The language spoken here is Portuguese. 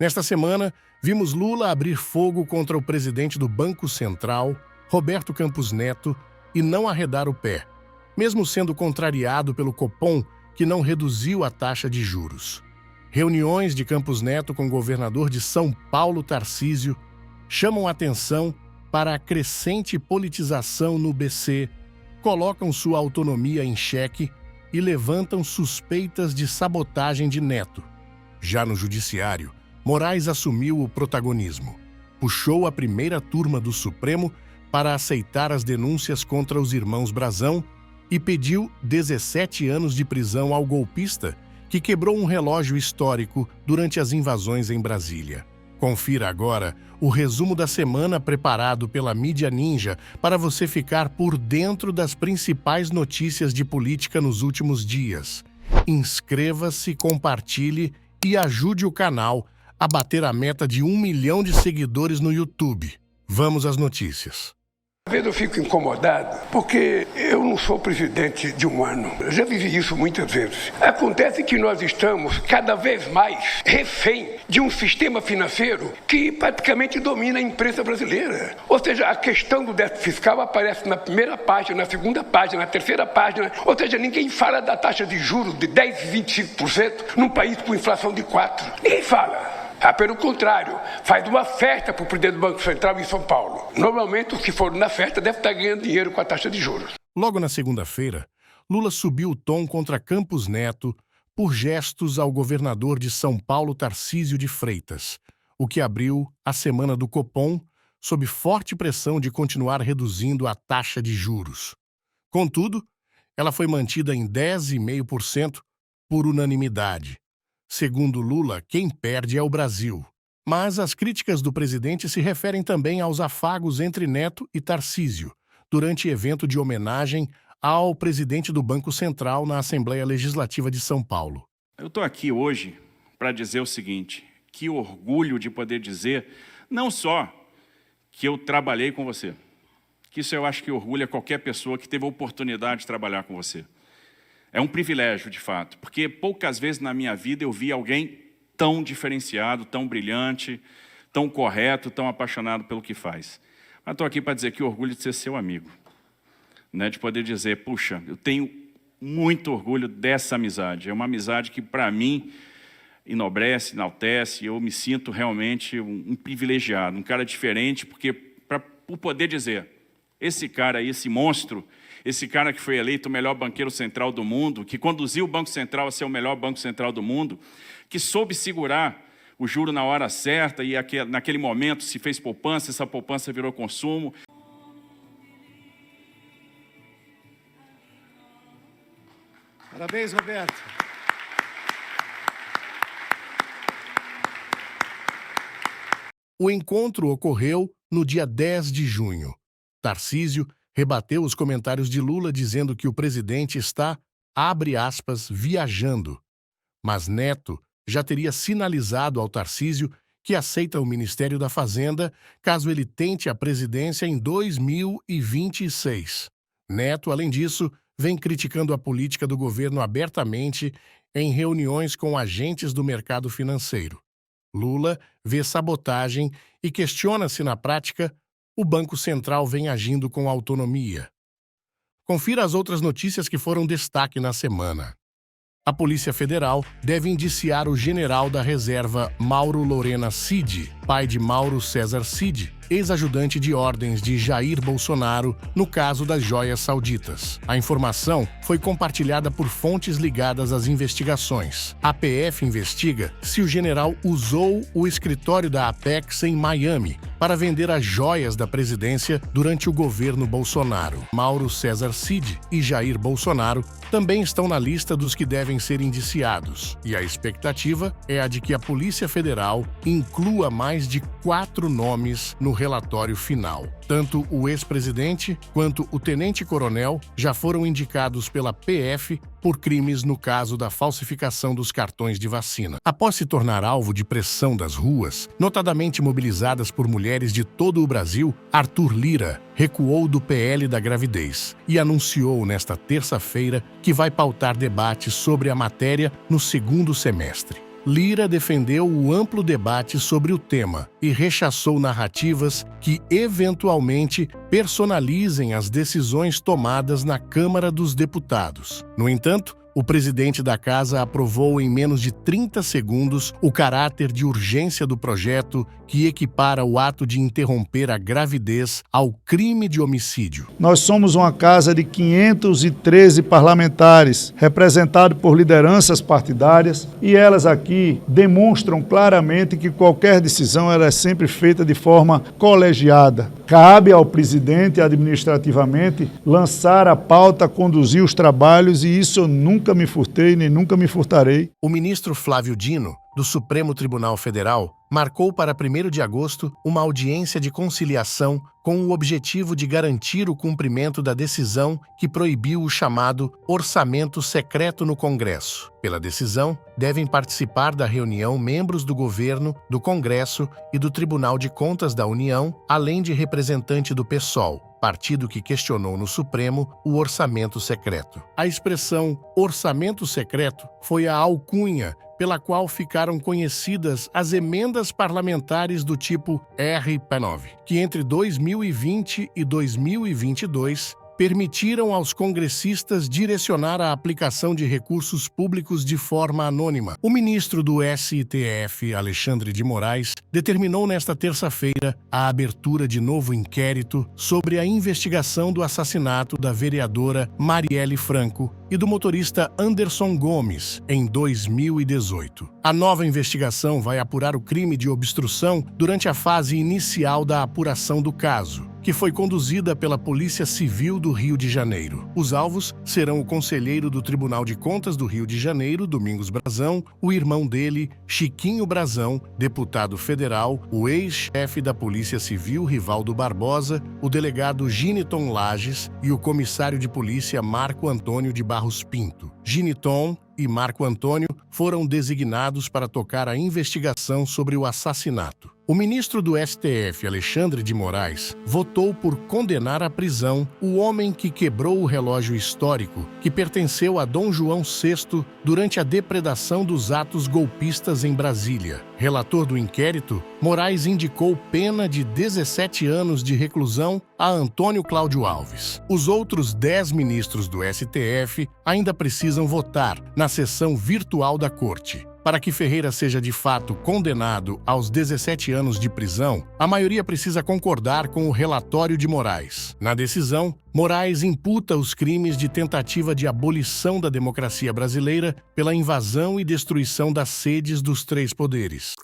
Nesta semana, vimos Lula abrir fogo contra o presidente do Banco Central, Roberto Campos Neto, e não arredar o pé, mesmo sendo contrariado pelo Copom, que não reduziu a taxa de juros. Reuniões de Campos Neto com o governador de São Paulo, Tarcísio, chamam atenção para a crescente politização no BC, colocam sua autonomia em xeque e levantam suspeitas de sabotagem de Neto. Já no judiciário, Moraes assumiu o protagonismo. Puxou a primeira turma do Supremo para aceitar as denúncias contra os irmãos Brazão e pediu 17 anos de prisão ao golpista que quebrou um relógio histórico durante as invasões em Brasília. Confira agora o resumo da semana preparado pela Mídia Ninja para você ficar por dentro das principais notícias de política nos últimos dias. Inscreva-se, compartilhe e ajude o canal a bater a meta de 1 milhão de seguidores no YouTube. Vamos às notícias. Às vezes eu fico incomodado porque eu não sou presidente de um ano. Eu já vivi isso muitas vezes. Acontece que nós estamos cada vez mais refém de um sistema financeiro que praticamente domina a imprensa brasileira. Ou seja, a questão do déficit fiscal aparece na primeira página, na segunda página, na terceira página. Ou seja, ninguém fala da taxa de juros de 10, 25% num país com inflação de 4%. Ninguém fala. Pelo contrário, faz uma festa para o presidente do Banco Central em São Paulo. Normalmente, os que foram na festa devem estar ganhando dinheiro com a taxa de juros. Logo na segunda-feira, Lula subiu o tom contra Campos Neto por gestos ao governador de São Paulo, Tarcísio de Freitas, o que abriu a semana do Copom sob forte pressão de continuar reduzindo a taxa de juros. Contudo, ela foi mantida em 10,5% por unanimidade. Segundo Lula, quem perde é o Brasil. Mas as críticas do presidente se referem também aos afagos entre Neto e Tarcísio, durante evento de homenagem ao presidente do Banco Central na Assembleia Legislativa de São Paulo. Eu estou aqui hoje para dizer o seguinte, que orgulho de poder dizer, não só que eu trabalhei com você, que isso eu acho que orgulha qualquer pessoa que teve a oportunidade de trabalhar com você. É um privilégio, de fato, porque poucas vezes na minha vida eu vi alguém tão diferenciado, tão brilhante, tão correto, tão apaixonado pelo que faz. Mas estou aqui para dizer que orgulho de ser seu amigo, né? De poder dizer, puxa, eu tenho muito orgulho dessa amizade. É uma amizade que, para mim, enobrece, enaltece, eu me sinto realmente um privilegiado, um cara diferente, porque por poder dizer, esse cara aí, esse monstro, esse cara que foi eleito o melhor banqueiro central do mundo, que conduziu o Banco Central a ser o melhor banco central do mundo, que soube segurar o juro na hora certa e naquele momento se fez poupança, essa poupança virou consumo. Parabéns, Roberto. O encontro ocorreu no dia 10 de junho. Tarcísio rebateu os comentários de Lula dizendo que o presidente está, abre aspas, viajando. Mas Neto já teria sinalizado ao Tarcísio que aceita o Ministério da Fazenda caso ele tente a presidência em 2026. Neto, além disso, vem criticando a política do governo abertamente em reuniões com agentes do mercado financeiro. Lula vê sabotagem e questiona se, na prática, o Banco Central vem agindo com autonomia. Confira as outras notícias que foram destaque na semana. A Polícia Federal deve indiciar o general da reserva Mauro Lorena Cid, pai de Mauro César Cid, ex-ajudante de ordens de Jair Bolsonaro, no caso das joias sauditas. A informação foi compartilhada por fontes ligadas às investigações. A PF investiga se o general usou o escritório da Apex em Miami para vender as joias da presidência durante o governo Bolsonaro. Mauro César Cid e Jair Bolsonaro também estão na lista dos que devem ser indiciados, e a expectativa é a de que a Polícia Federal inclua mais de 4 nomes no relatório final. Tanto o ex-presidente quanto o tenente-coronel já foram indicados pela PF por crimes no caso da falsificação dos cartões de vacina. Após se tornar alvo de pressão das ruas, notadamente mobilizadas por mulheres de todo o Brasil, Arthur Lira recuou do PL da gravidez e anunciou nesta terça-feira que vai pautar debates sobre a matéria no segundo semestre. Lira defendeu o amplo debate sobre o tema e rechaçou narrativas que, eventualmente, personalizem as decisões tomadas na Câmara dos Deputados. No entanto, o presidente da Casa aprovou em menos de 30 segundos o caráter de urgência do projeto, que equipara o ato de interromper a gravidez ao crime de homicídio. Nós somos uma casa de 513 parlamentares, representados por lideranças partidárias, e elas aqui demonstram claramente que qualquer decisão ela é sempre feita de forma colegiada. Cabe ao presidente, administrativamente, lançar a pauta, conduzir os trabalhos, e isso eu nunca me furtei, nem nunca me furtarei. O ministro Flávio Dino, do Supremo Tribunal Federal, marcou para 1º de agosto uma audiência de conciliação com o objetivo de garantir o cumprimento da decisão que proibiu o chamado orçamento secreto no Congresso. Pela decisão, devem participar da reunião membros do governo, do Congresso e do Tribunal de Contas da União, além de representante do PSOL, partido que questionou no Supremo o orçamento secreto. A expressão orçamento secreto foi a alcunha pela qual ficaram conhecidas as emendas parlamentares do tipo RP9, que entre 2020 e 2022 permitiram aos congressistas direcionar a aplicação de recursos públicos de forma anônima. O ministro do STF, Alexandre de Moraes, determinou nesta terça-feira a abertura de novo inquérito sobre a investigação do assassinato da vereadora Marielle Franco e do motorista Anderson Gomes, em 2018. A nova investigação vai apurar o crime de obstrução durante a fase inicial da apuração do caso, que foi conduzida pela Polícia Civil do Rio de Janeiro. Os alvos serão o conselheiro do Tribunal de Contas do Rio de Janeiro, Domingos Brazão, o irmão dele, Chiquinho Brazão, deputado federal, o ex-chefe da Polícia Civil, Rivaldo Barbosa, o delegado Giniton Lages e o comissário de polícia Marco Antônio de Barros Pinto. Giniton e Marco Antônio foram designados para tocar a investigação sobre o assassinato. O ministro do STF, Alexandre de Moraes, votou por condenar à prisão o homem que quebrou o relógio histórico que pertenceu a Dom João VI durante a depredação dos atos golpistas em Brasília. Relator do inquérito, Moraes indicou pena de 17 anos de reclusão a Antônio Cláudio Alves. Os outros 10 ministros do STF ainda precisam votar na sessão virtual da Corte. Para que Ferreira seja de fato condenado aos 17 anos de prisão, a maioria precisa concordar com o relatório de Moraes. Na decisão, Moraes imputa os crimes de tentativa de abolição da democracia brasileira pela invasão e destruição das sedes dos 3 poderes.